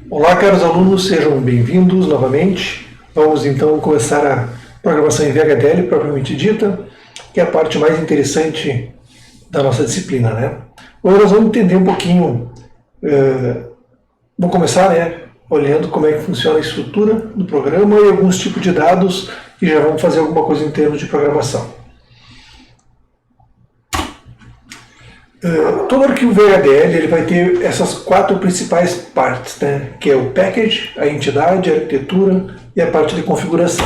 Olá, caros alunos, sejam bem-vindos novamente. Vamos então começar a programação em VHDL propriamente dita, que é a parte mais interessante da nossa disciplina, né? Hoje nós vamos entender um pouquinho, vamos começar, olhando como é que funciona a estrutura do programa e alguns tipos de dados e já vamos fazer alguma coisa em termos de programação. Todo arquivo VHDL ele vai ter essas quatro principais partes, né? Que é o package, a entidade, a arquitetura e a parte de configuração.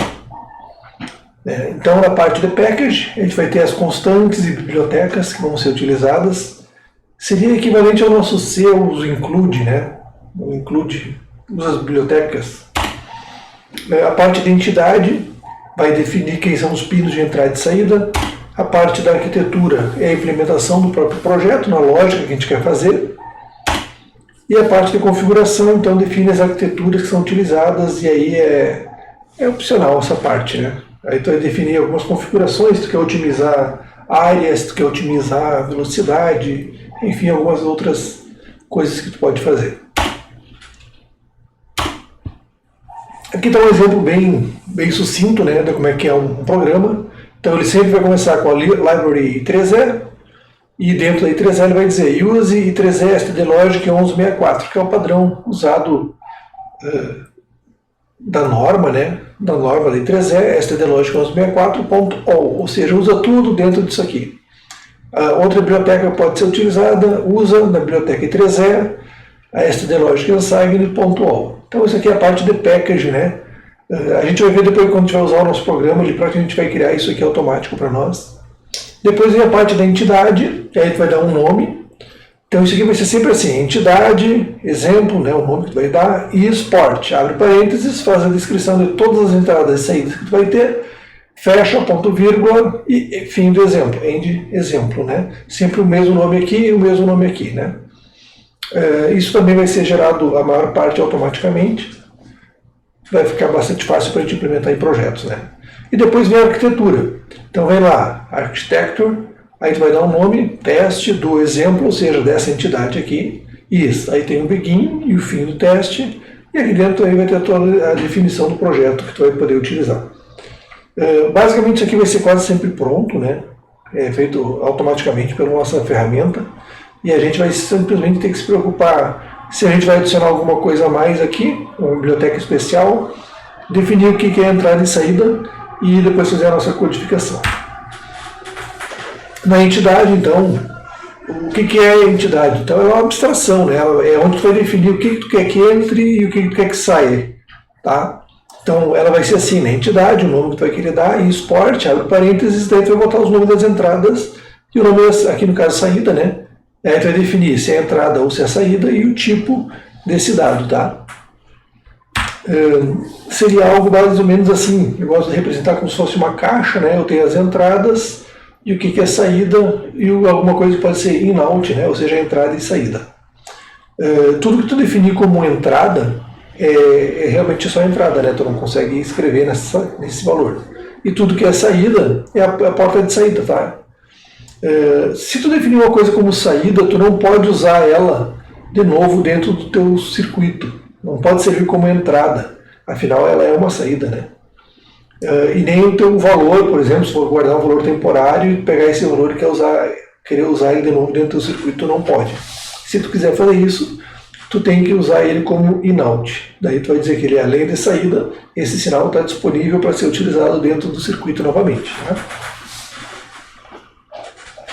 Então, na parte de package, a gente vai ter as constantes e bibliotecas que vão ser utilizadas. Seria equivalente ao nosso C, o include, né? O include usa as bibliotecas. A parte de entidade vai definir quem são os pinos de entrada e saída. A parte da arquitetura é a implementação do próprio projeto, na lógica que a gente quer fazer. E a parte de configuração, então, define as arquiteturas que são utilizadas, e aí é opcional essa parte, né? Aí tu vai definir algumas configurações, tu quer otimizar áreas, tu quer otimizar velocidade, enfim, algumas outras coisas que tu pode fazer. Aqui está um exemplo bem sucinto, né, de como é que é um programa. Então ele sempre vai começar com a library I3E, e dentro da I3E ele vai dizer use I3E stdlogic 1164, que é o padrão usado da norma, né? Da norma da I3E, stdlogic 1164.all, ou seja, usa tudo dentro disso aqui. Outra biblioteca pode ser utilizada, usa na biblioteca I3E, a stdlogic unsigned.all. Então isso aqui é a parte de package, né? A gente vai ver depois quando a gente vai usar o nosso programa, ele praticamente vai criar isso aqui automático para nós. Depois vem a parte da entidade, que aí a gente vai dar um nome. Então isso aqui vai ser sempre assim, entidade, exemplo, né, o nome que tu vai dar, e export, abre parênteses, faz a descrição de todas as entradas e saídas que tu vai ter, fecha, ponto, vírgula, e fim do exemplo, end exemplo, né? Sempre o mesmo nome aqui e o mesmo nome aqui, né? Isso também vai ser gerado a maior parte automaticamente. Vai ficar bastante fácil para a gente implementar em projetos, né? E depois vem a arquitetura. Então vem lá, architecture, aí tu vai dar um nome, teste do exemplo, ou seja, dessa entidade aqui. Isso, aí tem o begin e o fim do teste, e aqui dentro aí vai ter a definição do projeto que tu vai poder utilizar. Basicamente isso aqui vai ser quase sempre pronto, né? É feito automaticamente pela nossa ferramenta, e a gente vai simplesmente ter que se preocupar se a gente vai adicionar alguma coisa a mais aqui, uma biblioteca especial, definir o que é entrada e saída e depois fazer a nossa codificação. Na entidade, então, o que é a entidade? Então é uma abstração, né? É onde tu vai definir o que tu quer que entre e o que tu quer que saia. Tá? Então ela vai ser assim, né? Entidade, o nome que tu vai querer dar, e export, abre parênteses, daí tu vai botar os nomes das entradas e o nome, aqui no caso, saída, né? Aí tu vai definir se é a entrada ou se é a saída e o tipo desse dado, tá? Seria algo mais ou menos assim, eu gosto de representar como se fosse uma caixa, né? Eu tenho as entradas e o que é saída e alguma coisa que pode ser in-out, né? Ou seja, entrada e saída. Tudo que tu definir como entrada é realmente só entrada, né? Tu não consegue escrever nesse valor. E tudo que é saída é a porta de saída, tá? Se tu definir uma coisa como saída, tu não pode usar ela de novo dentro do teu circuito. Não pode servir como entrada. Afinal, ela é uma saída, né? E nem o teu valor, por exemplo, se for guardar um valor temporário e pegar esse valor e querer usar ele de novo dentro do teu circuito, tu não pode. Se tu quiser fazer isso, tu tem que usar ele como in-out. Daí tu vai dizer que ele, além de saída, esse sinal está disponível para ser utilizado dentro do circuito novamente, né?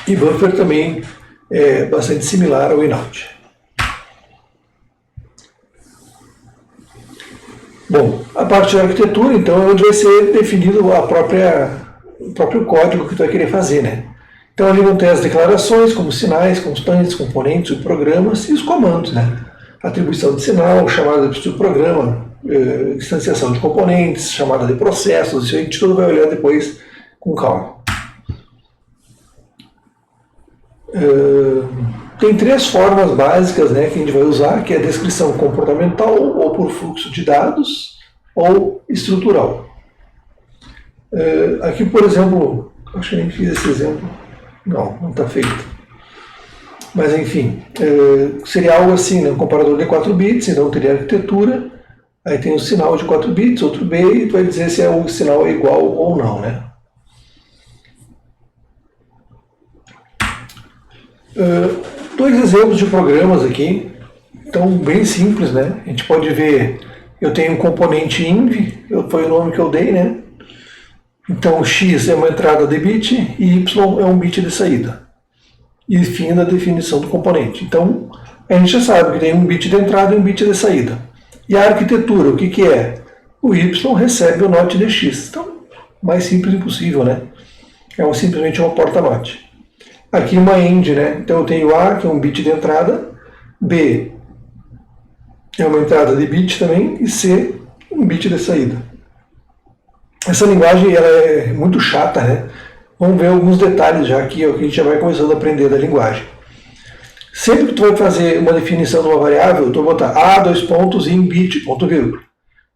E buffer também é bastante similar ao in-out. Bom, a parte da arquitetura, então, é onde vai ser definido o próprio código que tu vai querer fazer, né? Então ali vão ter as declarações, como sinais, constantes, componentes, subprogramas e os comandos, né? Atribuição de sinal, chamada de subprograma, instanciação de componentes, chamada de processos, isso a gente tudo vai olhar depois com calma. Tem três formas básicas, né, que a gente vai usar, que é a descrição comportamental, ou por fluxo de dados, ou estrutural. Aqui, por exemplo, acho que nem fiz esse exemplo. Não está feito. Mas enfim, seria algo assim, né? Um comparador de 4 bits, então teria arquitetura, aí tem um sinal de 4 bits, outro B, e tu vai dizer se o sinal é igual ou não, né? Dois exemplos de programas aqui, então bem simples, né? A gente pode ver, eu tenho um componente inv, foi o nome que eu dei, né? Então x é uma entrada de bit e y é um bit de saída. E fim da definição do componente. Então, a gente já sabe que tem um bit de entrada e um bit de saída. E a arquitetura, o que, que é? O y recebe o NOT de x. Então, mais simples impossível, né? É simplesmente uma porta-NOT. Aqui uma AND, né? Então eu tenho A, que é um bit de entrada, B é uma entrada de bit também, e C, um bit de saída. Essa linguagem ela é muito chata, né? Vamos ver alguns detalhes já aqui, ó, que a gente já vai começando a aprender da linguagem. Sempre que tu vai fazer uma definição de uma variável, tu vai botar A, dois pontos, in bit, ponto vírgula.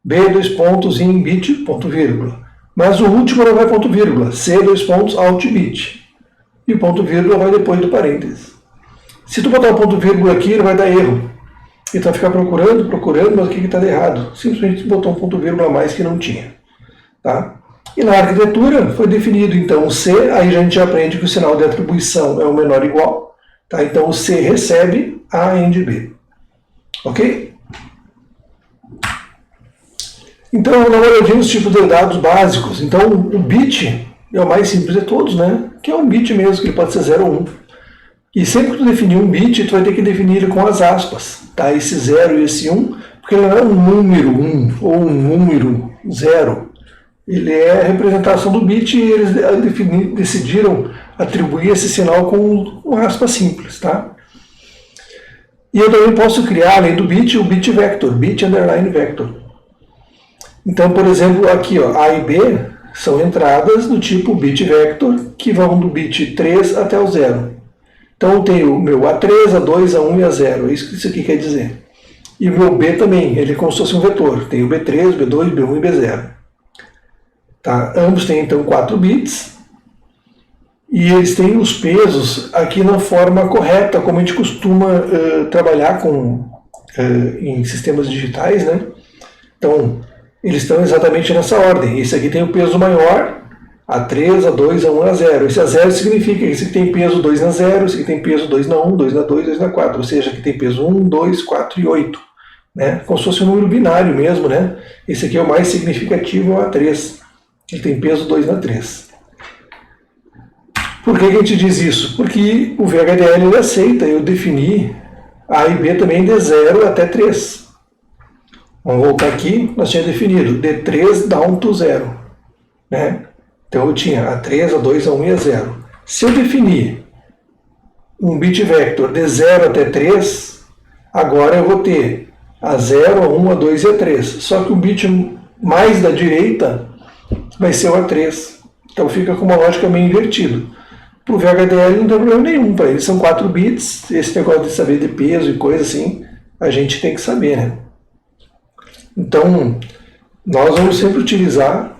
B, dois pontos, in bit, ponto vírgula. Mas o último não vai ponto vírgula. C, dois pontos, out bit. E o ponto vírgula vai depois do parênteses. Se tu botar um ponto vírgula aqui, ele vai dar erro. E tu vai ficar procurando, mas o que está errado? Simplesmente botou um ponto vírgula a mais que não tinha. Tá? E na arquitetura foi definido então o C, aí a gente já aprende que o sinal de atribuição é o menor ou igual. Tá? Então o C recebe A AND B. Ok? Então, dá uma olhadinha nos tipos de dados básicos. Então, o bit é o mais simples de todos, né? Que é um bit mesmo, que ele pode ser 0 ou 1. E sempre que tu definir um bit, tu vai ter que definir ele com as aspas. Tá? Esse 0 e esse 1, porque ele não é um número 1 ou um número 0. Ele é a representação do bit e eles decidiram atribuir esse sinal com uma aspa simples. Tá? E eu também posso criar, além do bit, o bit vector, bit underline vector. Então, por exemplo, aqui, ó, A e B são entradas do tipo bit vector, que vão do bit 3 até o 0. Então, eu tenho o meu A3, A2, A1 e A0. É isso que isso aqui quer dizer. E o meu B também, ele é como se fosse um vetor. Tem o B3, B2, B1 e B0. Tá? Ambos têm, então, 4 bits. E eles têm os pesos aqui na forma correta, como a gente costuma trabalhar em sistemas digitais, né? Então, eles estão exatamente nessa ordem. Esse aqui tem o peso maior, A3, A2, A1, A0. Esse A0 significa que esse aqui tem peso 2 na 0, esse aqui tem peso 2 na 1, 2 na 2, 2 na 4. Ou seja, aqui tem peso 1, 2, 4 e 8. Né? Como se fosse um número binário mesmo, né? Esse aqui é o mais significativo, é o A3. Ele tem peso 2 na 3. Por que a gente diz isso? Porque o VHDL ele aceita eu definir A e B também de 0 até 3. Vamos voltar aqui, nós tínhamos definido de 3 down to 0. Né? Então eu tinha A3, A2, A1 e A0. Se eu definir um bit vector de 0 até 3, agora eu vou ter A0, A1, A2 e A3. Só que o bit mais da direita vai ser o A3. Então fica com uma lógica meio invertida. Para o VHDL não tem problema nenhum, para eles são 4 bits, esse negócio de saber de peso e coisa assim, a gente tem que saber, né? Então, nós vamos sempre utilizar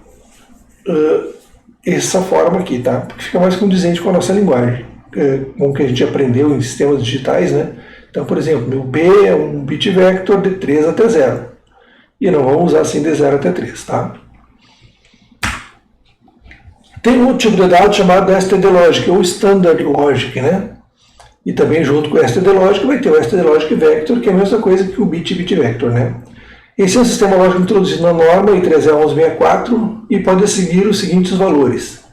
essa forma aqui, tá? Porque fica mais condizente com a nossa linguagem, com o que a gente aprendeu em sistemas digitais, né? Então, por exemplo, meu B é um bit vector de 3 até 0. E não vamos usar assim de 0 até 3, tá? Tem um tipo de dado chamado STD Logic, ou Standard Logic, né? E também junto com o STD Logic vai ter o STD Logic Vector, que é a mesma coisa que o bit vector, né? Esse é um sistema lógico introduzido na norma I3E1164 e pode seguir os seguintes valores.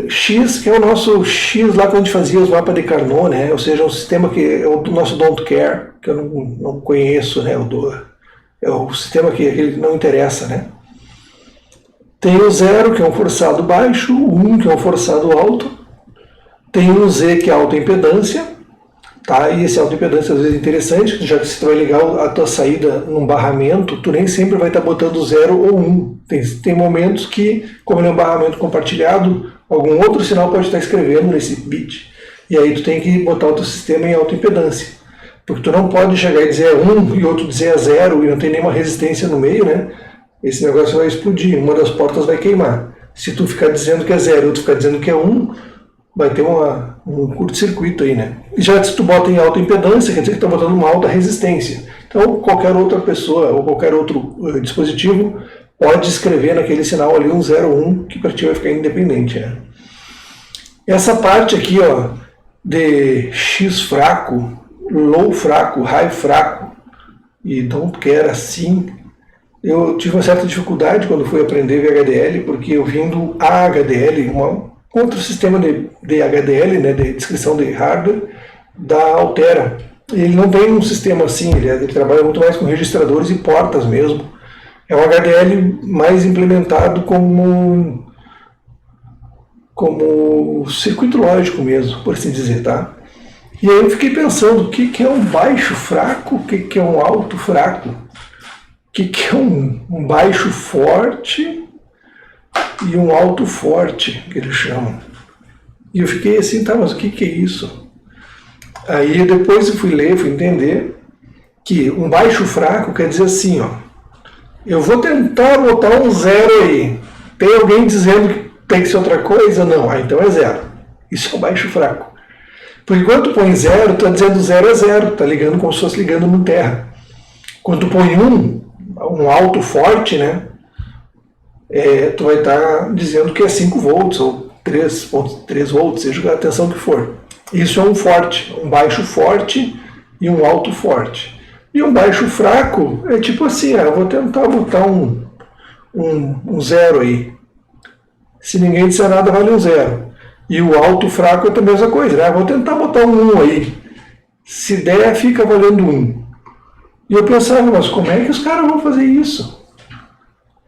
X, que é o nosso X lá quando a gente fazia os mapas de Carnot, né? Ou seja, um sistema que é o nosso don't care, que eu não conheço, né? É o sistema que não interessa, né? Tem o 0, que é um forçado baixo, o 1, que é um forçado alto. Tem o Z, que é a autoimpedância. Tá? E esse autoimpedância às vezes é interessante, já que se tu vai ligar a tua saída num barramento, tu nem sempre vai estar botando 0 ou 1. Tem momentos que, como ele é um barramento compartilhado, algum outro sinal pode estar escrevendo nesse bit. E aí tu tem que botar o teu sistema em autoimpedância. Porque tu não pode chegar e dizer 1 e outro dizer 0 e não tem nenhuma resistência no meio, né? Esse negócio vai explodir, uma das portas vai queimar. Se tu ficar dizendo que é 0 e outro ficar dizendo que é 1, vai ter um curto-circuito aí, né? E já se tu bota em alta impedância, quer dizer que tu está botando uma alta resistência. Então, qualquer outra pessoa ou qualquer outro dispositivo pode escrever naquele sinal ali um 01, que para ti vai ficar independente, né? Essa parte aqui, ó, de X fraco, low fraco, high fraco e don't care assim, eu tive uma certa dificuldade quando fui aprender VHDL, porque eu vim do AHDL, outro sistema de HDL, né, de descrição de hardware, da Altera. Ele não tem um sistema assim, ele trabalha muito mais com registradores e portas mesmo. É um HDL mais implementado como circuito lógico mesmo, por assim dizer, tá? E aí eu fiquei pensando, o que é um baixo fraco, o que é um alto fraco, o que é um baixo forte e um alto forte, que eles chamam. E eu fiquei assim, tá, mas o que é isso? Aí depois eu fui ler, fui entender que um baixo fraco quer dizer assim, ó, eu vou tentar botar um 0 aí. Tem alguém dizendo que tem que ser outra coisa? Não, então é 0. Isso é um baixo fraco. Porque quando tu põe 0, tu está dizendo 0 é 0, está ligando como se fosse ligando no terra. Quando tu põe um alto forte, né, tu vai estar dizendo que é 5 volts ou 3.3 volts, seja a tensão que for. Isso é um forte, um baixo forte e um alto forte. E um baixo fraco é tipo assim, eu vou tentar botar um 0 aí. Se ninguém disser nada, vale um 0. E o alto fraco é a mesma coisa, né? Vou tentar botar um 1 aí. Se der, fica valendo 1. E eu pensava, mas como é que os caras vão fazer isso?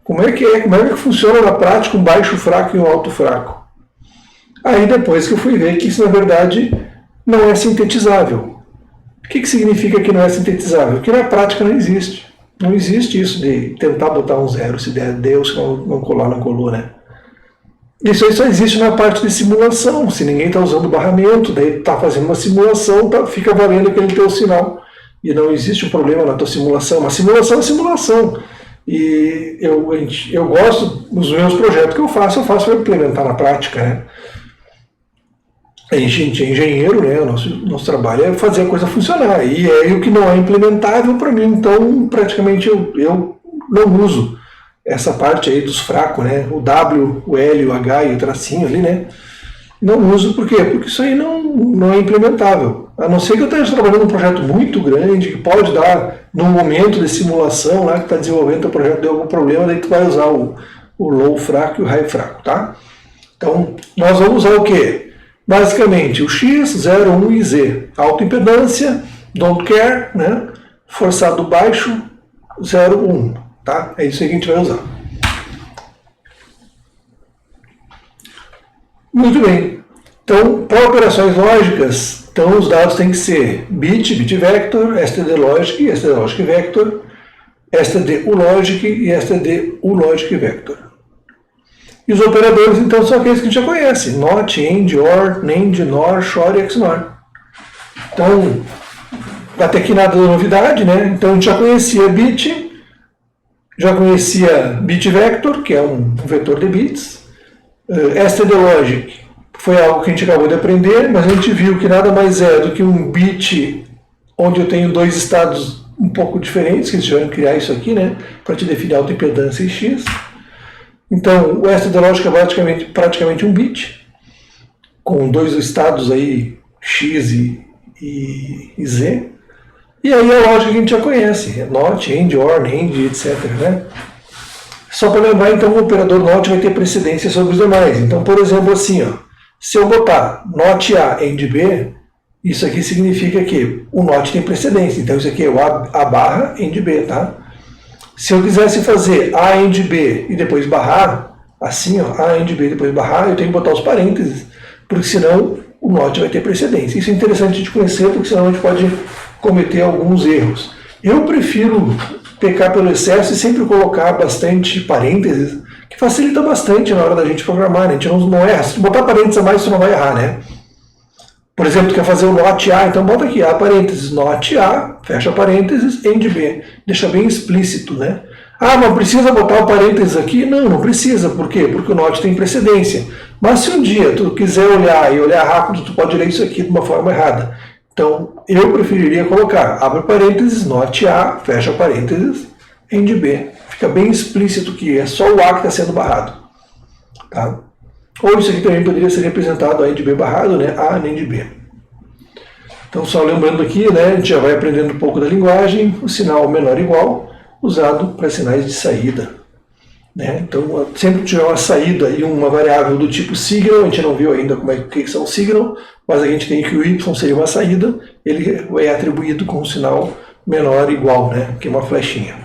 Como é que funciona na prática um baixo fraco e um alto fraco? Aí depois que eu fui ver que isso na verdade não é sintetizável. O que significa que não é sintetizável? Que na prática não existe. Não existe isso de tentar botar um 0, se der, deu, se não colar, não colou, né? Isso aí só existe na parte de simulação. Se ninguém está usando barramento, daí está fazendo uma simulação, fica valendo aquele teu sinal. E não existe um problema na tua simulação. Uma simulação é simulação. E eu gosto, nos meus projetos que eu faço para implementar na prática, né? A gente é engenheiro, né? O nosso trabalho é fazer a coisa funcionar. E é o que não é implementável para mim, então praticamente eu não uso essa parte aí dos fracos, né? O W, o L, o H e o tracinho ali, né? Não uso por quê? Porque isso aí não é implementável. A não ser que eu esteja trabalhando num projeto muito grande, que pode dar, num momento de simulação, lá que está desenvolvendo o projeto, deu algum problema, daí tu vai usar o low fraco e o high fraco, tá? Então, nós vamos usar o quê? Basicamente, o X, 0, 1 e Z. Autoimpedância, don't care, né? Forçado baixo, 0, 1. Tá? É isso aí que a gente vai usar. Muito bem. Então, para operações lógicas, então os dados têm que ser bit, bit vector, std logic, std logic vector, std ulogic e std ulogic vector. E os operadores, então, são aqueles que a gente já conhece. Not, AND, OR, NAND, NOR, XOR e XNOR. Então, até aqui nada de novidade, né? Então, a gente já conhecia bit, já conhecia bit vector, que é um vetor de bits. std logic foi algo que a gente acabou de aprender, mas a gente viu que nada mais é do que um bit onde eu tenho dois estados um pouco diferentes, que eles tiveram que criar isso aqui, né? Para te definir autoimpedância e X. Então, o std logic é praticamente um bit, com dois estados aí, X e Z. E aí a lógica que a gente já conhece, NOT, AND, OR, NAND, etc. Né? Só para lembrar, então, o operador NOT vai ter precedência sobre os demais. Então, por exemplo, assim, ó, se eu botar NOT A, AND B, isso aqui significa que o NOT tem precedência. Então, isso aqui é o A barra, AND B, tá? Se eu quisesse fazer A, AND B e depois barrar, assim, ó, A, AND B e depois barrar, eu tenho que botar os parênteses, porque senão o NOT vai ter precedência. Isso é interessante de conhecer, porque senão a gente pode cometer alguns erros. Eu prefiro pecar pelo excesso e sempre colocar bastante parênteses, que facilita bastante na hora da gente programar, né? A gente não erra. Se botar parênteses a mais, você não vai errar, né? Por exemplo, tu quer fazer o NOT A, então bota aqui A parênteses, NOT A, fecha parênteses, AND B. Deixa bem explícito, né? Ah, mas precisa botar o parênteses aqui? Não, não precisa. Por quê? Porque o NOT tem precedência. Mas se um dia tu quiser olhar e olhar rápido, tu pode ler isso aqui de uma forma errada. Então, eu preferiria colocar, abre parênteses, note A, fecha parênteses, end B. Fica bem explícito que é só o A que está sendo barrado. Tá? Ou isso aqui também poderia ser representado a end B barrado, né? A end B. Então, só lembrando aqui, né, a gente já vai aprendendo um pouco da linguagem, o sinal menor igual, usado para sinais de saída. Né? Então, sempre que tiver uma saída e uma variável do tipo signal, a gente não viu ainda como é que são signal, mas a gente tem que o y seria uma saída, ele é atribuído com um sinal menor igual, né, que é uma flechinha.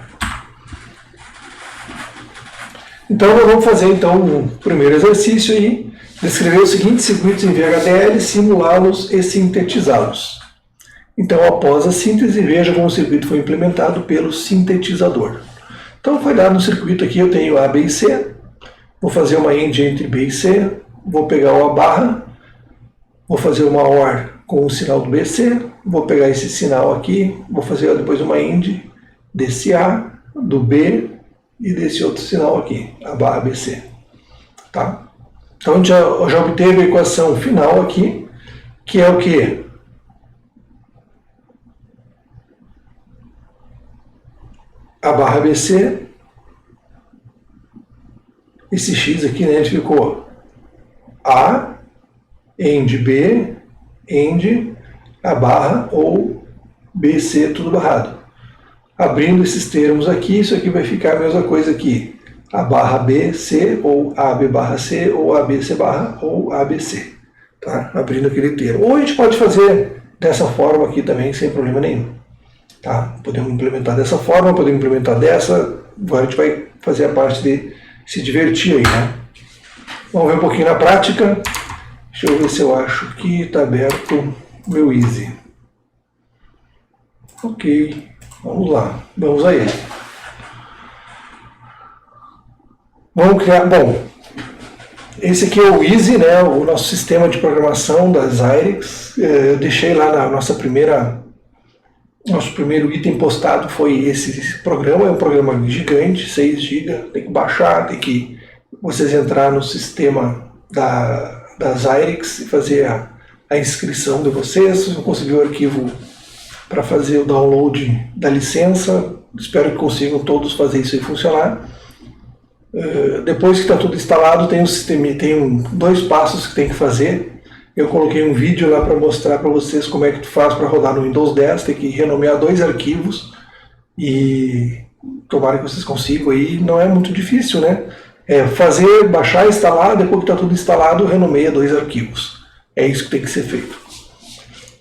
Então, nós vamos fazer então o primeiro exercício aí, descrever os seguintes circuitos em VHDL, simulá-los e sintetizá-los. Então, após a síntese, veja como o circuito foi implementado pelo sintetizador. Então, foi dado no circuito aqui, eu tenho A, B e C, vou fazer uma AND entre B e C, vou pegar o A barra, vou fazer uma OR com o sinal do BC, vou pegar esse sinal aqui, vou fazer depois uma AND desse A, do B e desse outro sinal aqui, A barra BC. Tá? Então, a gente já obteve a equação final aqui, que é o quê? A barra BC, esse X aqui, né, ele ficou A, end B, end, a barra ou BC, tudo barrado. Abrindo esses termos aqui, isso aqui vai ficar a mesma coisa aqui. A barra BC, ou AB barra C, ou ABC barra, ou ABC. Tá? Abrindo aquele termo. Ou a gente pode fazer dessa forma aqui também, sem problema nenhum. Tá? Podemos implementar dessa forma, podemos implementar dessa. Agora a gente vai fazer a parte de se divertir aí, né? Vamos ver um pouquinho na prática. Deixa eu ver se eu acho que está aberto o meu Easy. Ok, vamos lá, vamos a ele. Vamos criar, bom, esse aqui é o Easy, né? O nosso sistema de programação da Xilinx. Eu deixei lá na nosso primeiro item postado foi esse programa, é um programa gigante, 6 GB, tem que baixar, tem que vocês entrar no sistema da Xilinx e fazer a inscrição de vocês vão conseguir o arquivo para fazer o download da licença, espero que consigam todos fazer isso e funcionar. Depois que está tudo instalado, tem dois passos que tem que fazer. Eu coloquei um vídeo lá para mostrar para vocês como é que tu faz para rodar no Windows 10, tem que renomear 2 arquivos e tomara que vocês consigam aí, não é muito difícil, né? Fazer, baixar, instalar, depois que está tudo instalado, renomeia 2 arquivos. É isso que tem que ser feito.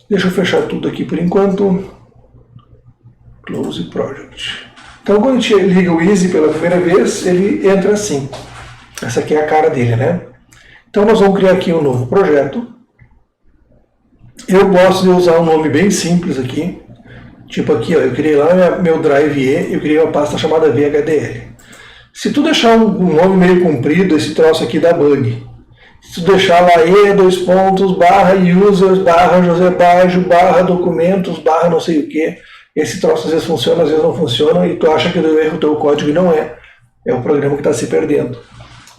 Deixa eu fechar tudo aqui por enquanto. Close Project. Então quando a gente liga o Easy pela primeira vez, ele entra assim. Essa aqui é a cara dele, né? Então nós vamos criar aqui um novo projeto. Eu gosto de usar um nome bem simples aqui. Tipo aqui, ó, eu criei lá meu Drive E, eu criei uma pasta chamada VHDL. Se tu deixar um nome meio comprido, esse troço aqui dá bug. Se tu deixar lá E, barra users, barra José Baggio, barra documentos, barra não sei o que, esse troço às vezes funciona, às vezes não funciona, e tu acha que deu erro o teu código e não é. É o programa que está se perdendo.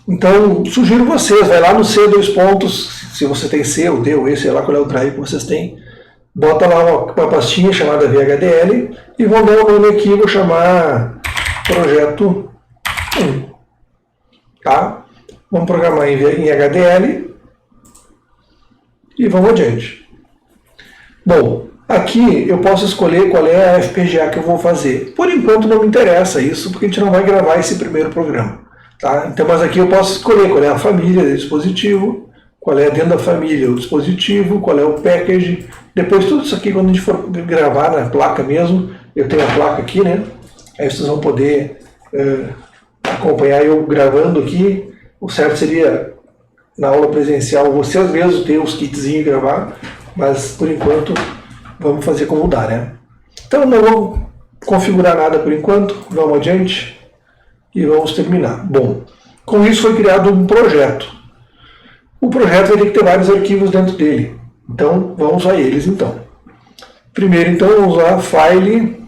Então, sugiro vocês, vai lá no C, se você tem C ou D ou E, sei lá qual é o drive que vocês têm, bota lá uma pastinha chamada VHDL e vão dar um nome aqui, vou chamar projeto 1. Tá? Vamos programar em HDL e vamos adiante. Bom, aqui eu posso escolher qual é a FPGA que eu vou fazer. Por enquanto não me interessa isso, porque a gente não vai gravar esse primeiro programa. Tá? Então, mas aqui eu posso escolher qual é a família do dispositivo, qual é dentro da família o dispositivo, qual é o package. Depois tudo isso aqui, quando a gente for gravar na placa mesmo, eu tenho a placa aqui, né? Aí vocês vão poder acompanhar eu gravando aqui. O certo seria, na aula presencial, vocês mesmos ter os kitzinhos e gravar, mas por enquanto vamos fazer como dá, né? Então não vamos configurar nada por enquanto, vamos adiante e vamos terminar. Bom, com isso foi criado um projeto. O projeto vai ter que ter vários arquivos dentro dele. Então vamos a eles então. Primeiro então vamos usar File,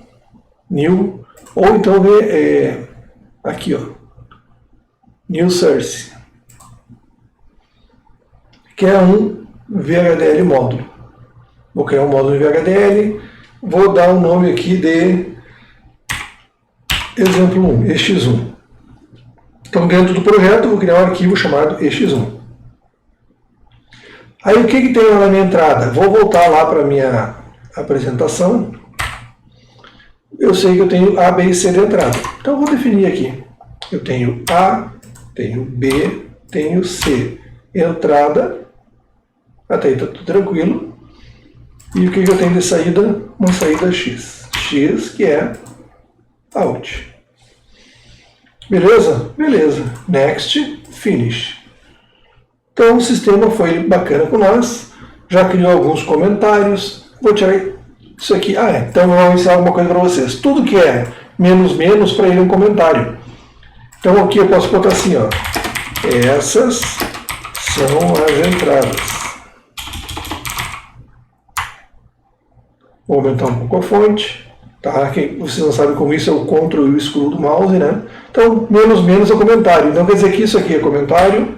New, ou então aqui ó, New Source. que é um VHDL módulo. Vou criar um módulo em VHDL, vou dar um nome aqui de exemplo 1, EX1. Então, dentro do projeto, eu vou criar um arquivo chamado EX1. Aí, o que tem lá na minha entrada? Vou voltar lá para a minha apresentação. Eu sei que eu tenho A, B e C de entrada. Então, eu vou definir aqui. Eu tenho A, tenho B, tenho C. Entrada, até aí está tudo tranquilo. E o que eu tenho de saída? Uma saída X. X, que é out. Beleza? Beleza. Next, finish. Então o sistema foi bacana com nós, já criou alguns comentários. Vou tirar isso aqui. Então eu vou ensinar alguma coisa para vocês. Tudo que é menos menos para ele é um comentário. Então aqui eu posso botar assim, ó. Essas são as entradas. Vou aumentar um pouco a fonte. Tá? Quem, vocês não sabem como isso é o Ctrl e o scroll do mouse, né? Então, menos menos é comentário. Então quer dizer que isso aqui é comentário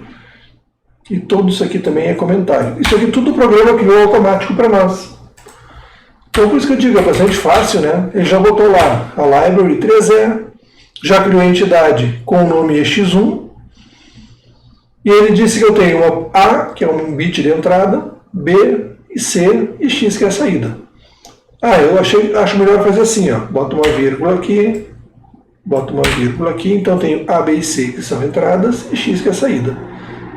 e tudo isso aqui também é comentário. Isso aqui tudo o programa criou automático para nós. Então por isso que eu digo, é bastante fácil, né? Ele já botou lá a library 3E, já criou a entidade com o nome EX1, e ele disse que eu tenho uma A, que é um bit de entrada, B e C e X, que é a saída. Eu acho melhor fazer assim, ó. Boto uma vírgula aqui, boto uma vírgula aqui, então tenho A, B e C, que são entradas, e X, que é a saída.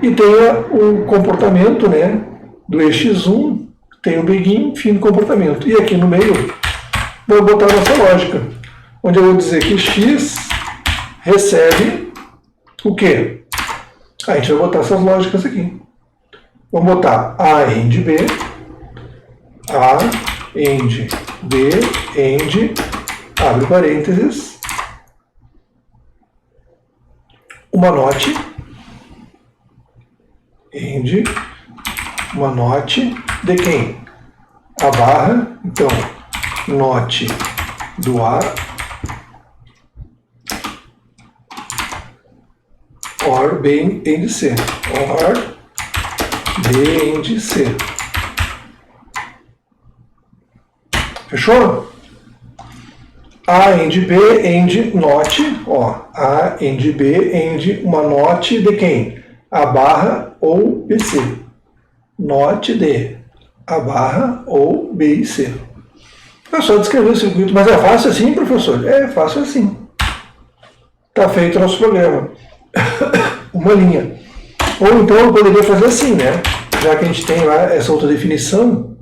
E tem o comportamento, né, do EX1, tem o begin, fim do comportamento. E aqui no meio, vou botar a nossa lógica, onde eu vou dizer que X recebe o quê? A gente vai botar essas lógicas aqui. Vamos botar A end B, A end B, end, abre parênteses, uma not, end, uma not de quem? A barra, então, not do A, or B end C, or B end C. Fechou? A end B, end not, ó, A end B, end uma not de quem? A barra ou BC. Not de A barra ou B e C. É só descrever o circuito, mas é fácil assim, professor? É fácil assim. Está feito o nosso programa. Uma linha. Ou então eu poderia fazer assim, né? Já que a gente tem lá essa outra definição,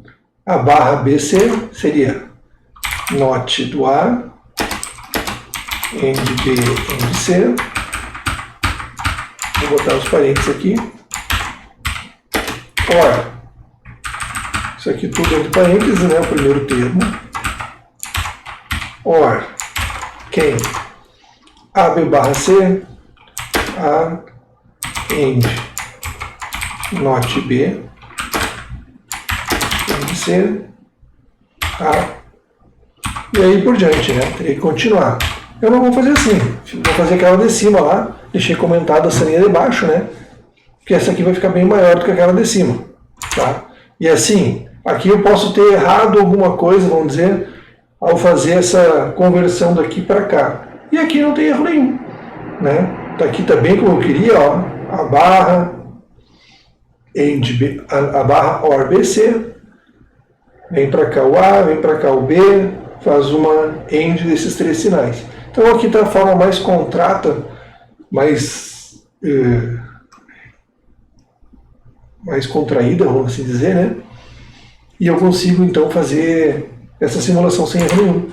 a barra BC seria not do A, end B, end C. Vou botar os parênteses aqui. Or. Isso aqui tudo entre parênteses, né? O primeiro termo. Or. Quem? AB barra C. A. End. Not B. End C. A. E aí por diante, né? Teria que continuar. Eu não vou fazer assim. Vou fazer aquela de cima lá. Deixei comentada essa linha de baixo, né? Porque essa aqui vai ficar bem maior do que aquela de cima. Tá? E assim, aqui eu posso ter errado alguma coisa, vamos dizer, ao fazer essa conversão daqui para cá. E aqui não tem erro nenhum. Né? Aqui está bem como eu queria, ó. A barra, end B, a barra OR BC. Vem para cá o A, vem para cá o B, faz uma end desses três sinais. Então aqui está a forma mais contrata, mais contraída, vamos assim dizer, né? E eu consigo então fazer essa simulação sem erro nenhum.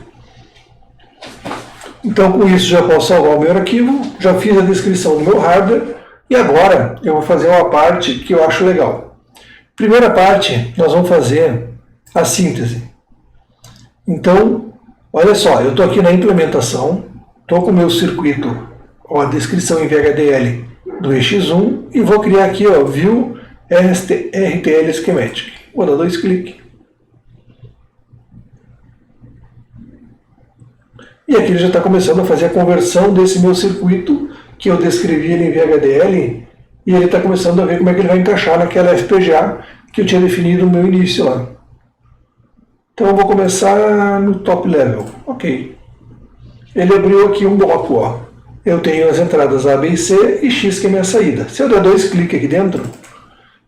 Então com isso já posso salvar o meu arquivo, já fiz a descrição do meu hardware e agora eu vou fazer uma parte que eu acho legal. Primeira parte, nós vamos fazer a síntese. Então, olha só, eu estou aqui na implementação, estou com o meu circuito, ó, a descrição em VHDL do EX1 e vou criar aqui, ó, View RTL Schematic. Vou dar 2 cliques. E aqui ele já está começando a fazer a conversão desse meu circuito, que eu descrevi ele em VHDL, e ele está começando a ver como é que ele vai encaixar naquela FPGA que eu tinha definido no meu início lá. Então eu vou começar no top level. Ok. Ele abriu aqui um bloco, ó. Eu tenho as entradas A, B e C e X que é minha saída. Se eu der 2 cliques aqui dentro,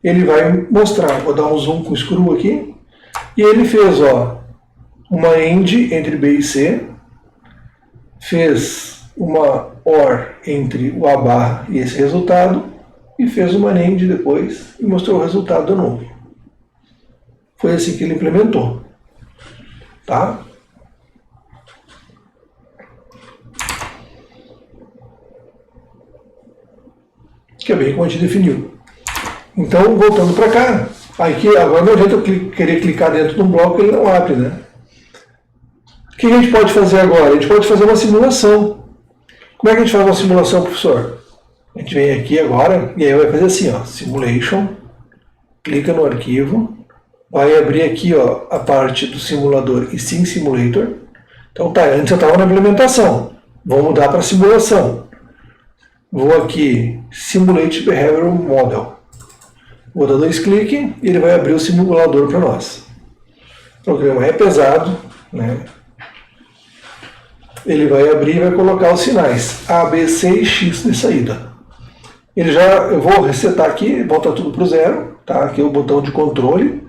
ele vai mostrar. Vou dar um zoom com o screw aqui. E ele fez, ó, uma AND entre B e C. Fez uma OR entre o A barra e esse resultado. E fez uma NAND depois e mostrou o resultado de novo. Foi assim que ele implementou. Tá? Que é bem como a gente definiu. Então, voltando para cá, aqui, agora não adianta eu querer clicar dentro de um bloco, ele não abre, né? O que a gente pode fazer agora? A gente pode fazer uma simulação. Como é que a gente faz uma simulação, professor? A gente vem aqui agora, e aí vai fazer assim, ó, Simulation, clica no arquivo, vai abrir aqui, ó, a parte do simulador e Sim Simulator. Então tá, antes eu estava na implementação, vou mudar para simulação. Vou aqui, Simulate Behavioral Model. Vou dar 2 cliques e ele vai abrir o simulador para nós. O programa é pesado, né? Ele vai abrir e vai colocar os sinais A, B, C e X de saída. Eu vou resetar aqui, volta tudo para o zero, tá? Aqui é o botão de controle.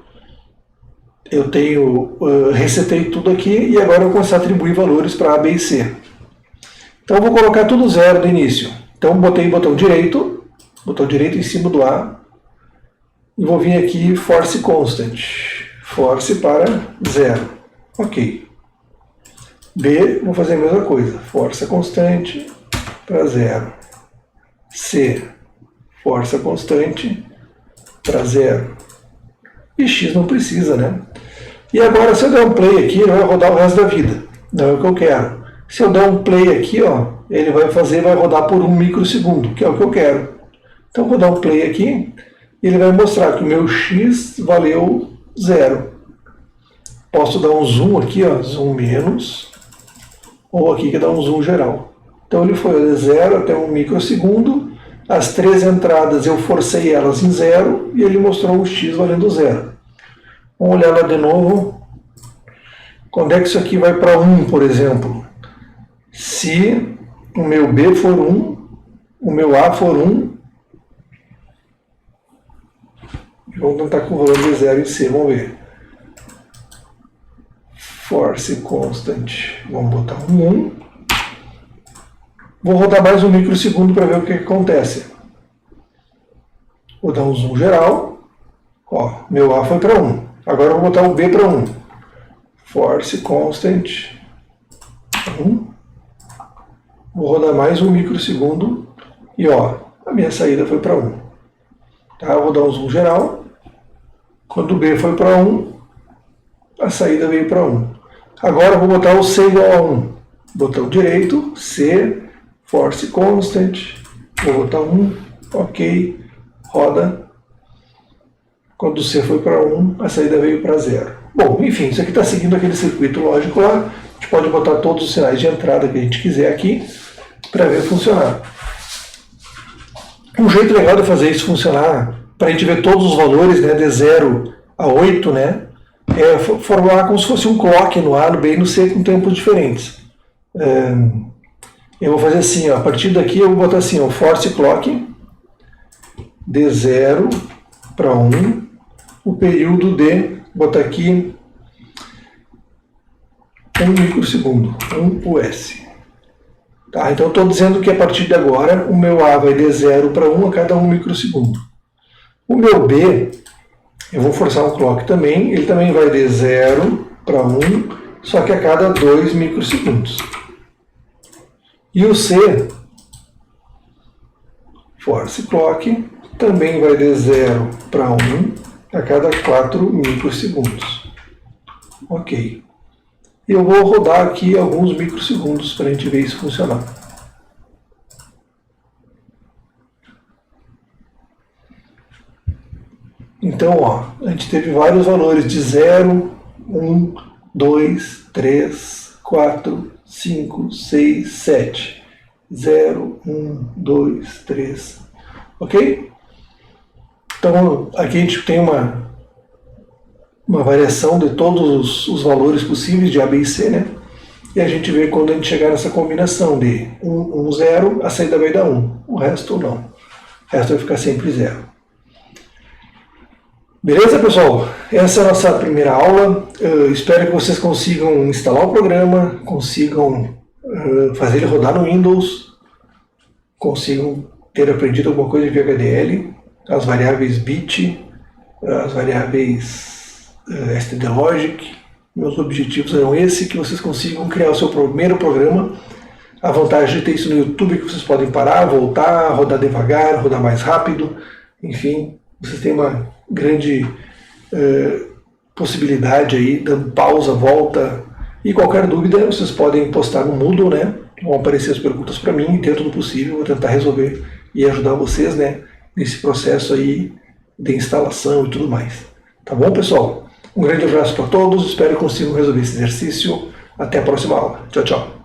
Eu resetei tudo aqui e agora eu vou começar a atribuir valores para A, B e C. Então eu vou colocar tudo zero do início. Então botei botão direito em cima do A, e vou vir aqui Force Constant, Force para 0. Ok. B, vou fazer a mesma coisa, Força Constante para 0. C, Força Constante para 0. E X não precisa, né? E agora, se eu der um play aqui, ele vai rodar o resto da vida. Não é o que eu quero. Se eu der um play aqui, ó, ele vai rodar por 1 microsegundo, que é o que eu quero. Então, vou dar um play aqui, e ele vai mostrar que o meu X valeu 0. Posso dar um zoom aqui, ó, zoom menos, ou aqui que dá um zoom geral. Então, ele foi de 0 até 1 microsegundo. As 3 entradas eu forcei elas em 0 e ele mostrou o X valendo 0. Vamos olhar lá de novo. Quando é que isso aqui vai para 1, por exemplo? Se o meu B for 1, o meu A for 1, vamos tentar com o valor de 0 em C, vamos ver. Force Constant, vamos botar um 1. Vou rodar mais 1 microsegundo para ver o que acontece. Vou dar um zoom geral. Ó, meu A foi para 1. Agora eu vou botar o B para 1. Force Constant 1. Vou rodar mais 1 microsegundo. E ó, a minha saída foi para 1. Tá? Eu vou dar um zoom geral. Quando o B foi para 1, a saída veio para 1. Agora eu vou botar o C igual a 1. Botão direito, C, Force Constant, vou botar 1, ok, roda. Quando o C foi para 1, a saída veio para 0. Bom, enfim, isso aqui está seguindo aquele circuito lógico lá. A gente pode botar todos os sinais de entrada que a gente quiser aqui para ver funcionar. Um jeito legal de fazer isso funcionar, para a gente ver todos os valores, né, de 0 a 8, né, é formular como se fosse um clock no A, no B e no C com tempos diferentes. Eu vou fazer assim, ó, a partir daqui eu vou botar assim, ó, Force Clock de 0 para 1, o período de, botar aqui 1 microsegundo, 1 US. Tá, então eu estou dizendo que a partir de agora o meu A vai de 0 para 1 a cada 1 microsegundo. O meu B, eu vou forçar um clock também, ele também vai de 0 para 1, só que a cada 2 microsegundos. E o C, Force Clock, também vai de 0 para 1 a cada 4 microsegundos. Ok. Eu vou rodar aqui alguns microsegundos para a gente ver isso funcionar. Então, ó, a gente teve vários valores de 0, 1, 2, 3, 4, 5, 6, 7. 0, 1, 2, 3. Ok? Então, aqui a gente tem uma variação de todos os valores possíveis de A, B e C, né? E a gente vê quando a gente chegar nessa combinação de 1, 1, 0, a saída vai dar 1. O resto não. O resto vai ficar sempre 0. Beleza, pessoal? Essa é a nossa primeira aula. Eu espero que vocês consigam instalar o programa, consigam fazer ele rodar no Windows, consigam ter aprendido alguma coisa de VHDL, as variáveis bit, as variáveis stdlogic. Meus objetivos eram esse, que vocês consigam criar o seu primeiro programa. A vantagem de ter isso no YouTube é que vocês podem parar, voltar, rodar devagar, rodar mais rápido. Enfim, vocês têm uma grande possibilidade aí, dando pausa, volta. E qualquer dúvida, vocês podem postar no Moodle, né? Vão aparecer as perguntas para mim, e dentro do possível, vou tentar resolver e ajudar vocês, né? Nesse processo aí de instalação e tudo mais. Tá bom, pessoal? Um grande abraço para todos, espero que consigam resolver esse exercício. Até a próxima aula. Tchau, tchau.